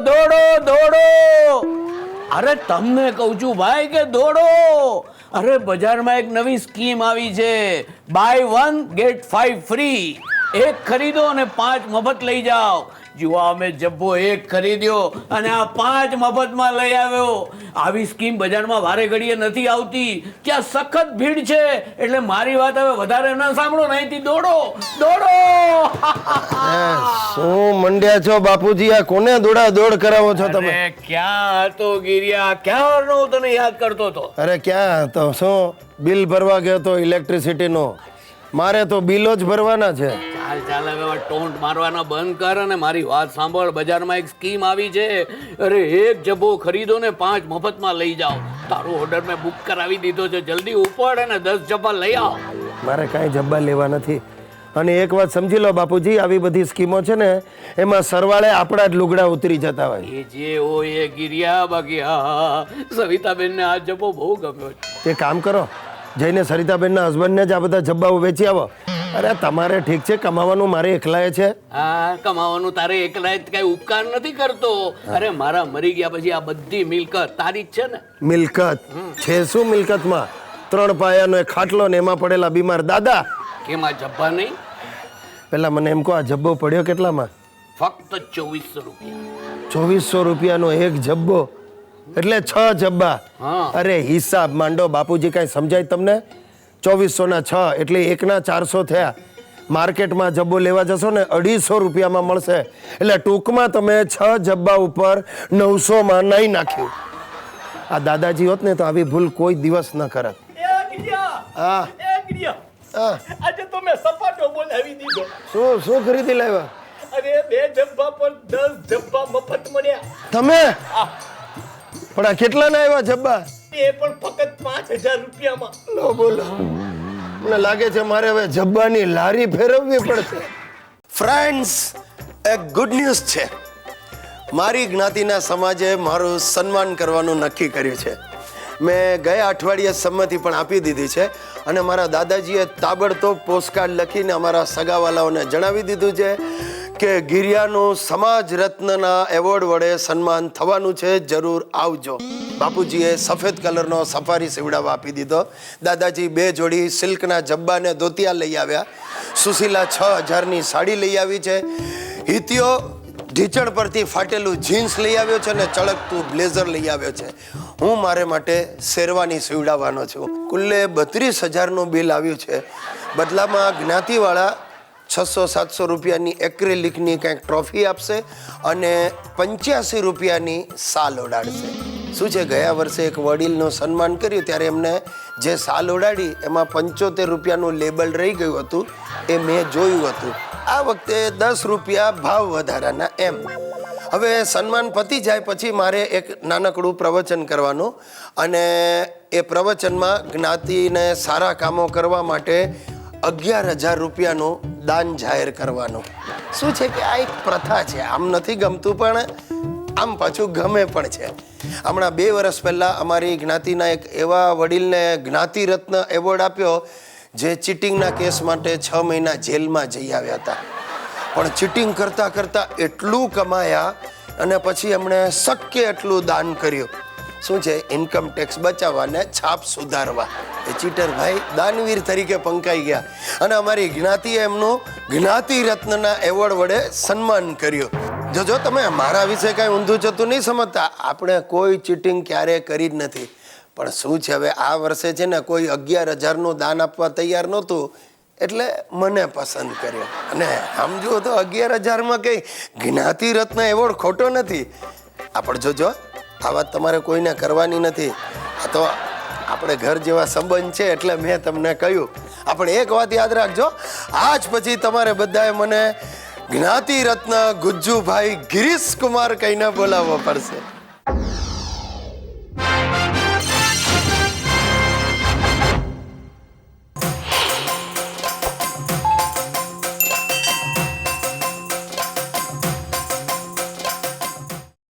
દોડો દોડો. અરે તમને કહું છું ભાઈ કે દોડો. અરે બજારમાં એક નવી સ્કીમ આવી છે, બાય 1 ગેટ 5 ફ્રી. એક ખરીદો અને 5 મફત લઈ જાઓ. જુઓ, અમે જબ્બો એક ખરીદ્યો અને આ 5 મફતમાં લઈ આવ્યો. આવી સ્કીમ બજારમાં વારે ઘડીએ નથી આવતી. ત્યાં સખત ભીડ છે, એટલે મારી વાત હવે વધારે ન સાંભળો, નહીંથી દોડો દોડો. શું મંડ્યા છો બાપુજી? આ કોને દોડા દોડ કરાવો છો તમે? અરે ક્યાં હતો ગિરિયા? ક્યારનો હું તને યાદ કરતો હતો. અરે ક્યાં હતો? શું બિલ ભરવા ગયો તો ઇલેક્ટ્રિસિટી નો? મારે તો બિલો જ ભરવાના છે. ચાલ ચાલ, હવે ટોન્ટ મારવાના બંધ કર અને મારી વાત સાંભળ. બજારમાં એક સ્કીમ આવી છે. અરે એક જબ્બો ખરીદો ને 5 મફતમાં લઈ જાઓ. તારો ઓર્ડર મેં બુક કરાવી દીધો છે. જલ્દી ઉપડ અને 10 જબ્બા લઈ આવ. મારે કાંઈ જબ્બા લેવા નથી. અને એક વાત સમજી લો બાપુજી, આવી બધી સ્કીમો છે ને, એમાં સરવાળે આપણા જ લુગડા ઉતરી જતા હોય. એ જે હોય એ ગિરિયા. બાકી હા, સવિતાબેનને આ જબ્બો બહુ ગમ્યો છે. એ કામ કરો, જઈને સરિતાબેનના હસબન્ડને જ આ બધા જબ્બાઓ વેચી આવો. અરે તમારે ઠીક છે, કમાવાનું મારે એકલાએ છે. હા, કમાવાનું તારે એકલા કઈ ઉપકાર નથી કરતો. અરે મારા મરી ગયા પછી આ બધી મિલકત તારી જ છે ને. મિલકત છે શું? મિલકતમાં 3 પાયાનો એક ખાટલો ને એમાં પડેલા બીમાર દાદા. કેમ આ જબ્બા નહીં? પેલા મને એમ કહો, આ જબ્બો પડ્યો કેટલામાં? ફક્ત 2400 રૂપિયા. 2400 રૂપિયાનો એક જબ્બો એટલે 6 જબ્બા. અરે હિસાબ માંડો બાપુજી, કઈ સમજાય તમને? 2400 ના 6 એટલે 1 ના 400 થયા. માર્કેટમાં જબ્બો લેવા જશો ને 250 રૂપિયામાં મળશે. એટલે ટૂંકમાં તમે 6 જબ્બા ઉપર 900 માં નહીં નાખ્યું. આ દાદાજી હોત ને તો આવી ભૂલ કોઈ દિવસ ન કરત. હા, આજે તો મેં સપાટો બોલાવી દીધો. શું ખરીદી લાવ્યા? અરે 2 જબ્બા પર 10 જબ્બા મફત મળ્યા. તમે પણ આ કેટલા ના આવ્યા જબ્બા? એ પણ ફક્ત 5000 રૂપિયામાં. લો બોલો, મને લાગે છે મારે હવે જબ્બાની લારી ફેરવવી પડશે. ફ્રેન્ડ્સ, એક ગુડ ન્યૂઝ છે. મારી જ્ઞાતિના સમાજે મારું સન્માન કરવાનું નક્કી કર્યું છે. મેં ગયા અઠવાડિયે સંમતિ પણ આપી દીધી છે અને મારા દાદાજીએ તાબડતોબ પોસ્ટકાર્ડ લખીને અમારા સગાવાલાઓને જણાવી દીધું છે કે ગિરિયાનું સમાજ રત્નના એવોર્ડ વડે સન્માન થવાનું છે. જરૂર આવજો. બાપુજીએ સફેદ કલરનો સફારી સીવડાવવા આપી દીધો. દાદાજી 2 જોડી સિલ્કના જબ્બા ને ધોતિયા લઈ આવ્યા. સુશીલા 6000ની સાડી લઈ આવી છે. હિતિયો ઢીચણ પરથી ફાટેલું જીન્સ લઈ આવ્યો છે અને ચળકતું બ્લેઝર લઈ આવ્યો છે. હું મારે માટે શેરવાની સીવડાવવાનો છું. કુલ્લે 32000નું બિલ આવ્યું છે. બદલામાં જ્ઞાતિવાળા 600-700 રૂપિયાની એક્રેલિકની કંઈક ટ્રોફી આપશે અને 85 રૂપિયાની સાલ ઓડાડશે. શું છે, ગયા વર્ષે એક વડીલનું સન્માન કર્યું ત્યારે એમને જે સાલ ઓડાડી એમાં 75 રૂપિયાનું લેબલ રહી ગયું હતું. એ મેં જોયું હતું. આ વખતે 10 રૂપિયા ભાવ વધારાના એમ. હવે સન્માન પતી જાય પછી મારે એક નાનકડું પ્રવચન કરવાનું અને એ પ્રવચનમાં જ્ઞાતિને સારા કામો કરવા માટે 11000 રૂપિયાનું દાન જાહેર કરવાનું. શું છે કે આ એક પ્રથા છે. આમ નથી ગમતું પણ આમ પાછું ગમે પણ છે. હમણાં 2 વર્ષ પહેલાં અમારી જ્ઞાતિના એક એવા વડીલને જ્ઞાતિ રત્ન એવોર્ડ આપ્યો જે ચીટિંગના કેસ માટે 6 મહિના જેલમાં જઈ આવ્યા હતા. પણ ચીટિંગ કરતાં કરતાં એટલું કમાયા અને પછી એમણે શક્ય એટલું દાન કર્યું. શું છે, ઇન્કમ ટેક્સ બચાવવા ને છાપ સુધારવા. એ ચીટર ભાઈ દાનવીર તરીકે પંકાઈ ગયા અને અમારી જ્ઞાતિએ એમનું જ્ઞાતિ રત્નના એવોર્ડ વડે સન્માન કર્યું. જો તમે મારા વિશે કાંઈ ઊંધું ચતું નહીં સમજતા. આપણે કોઈ ચીટિંગ ક્યારેય કરી જ નથી. પણ શું છે, હવે આ વર્ષે છે ને કોઈ 11000નું દાન આપવા તૈયાર નહોતું એટલે મને પસંદ કર્યો. અને આમ જુઓ તો 11000માં કંઈ જ્ઞાતિ રત્ન એવોર્ડ ખોટો નથી. આપણે જોજો, આ વાત તમારે કોઈને કરવાની નથી. આ તો આપણે ઘર જેવા સંબંધ છે એટલે મેં તમને કહ્યું. આપણે એક વાત યાદ રાખજો, આજ પછી તમારે બધાએ મને જ્ઞાતિ રત્ન ગુજ્જુભાઈ ગિરીશ કુમાર કહીને બોલાવવો પડશે.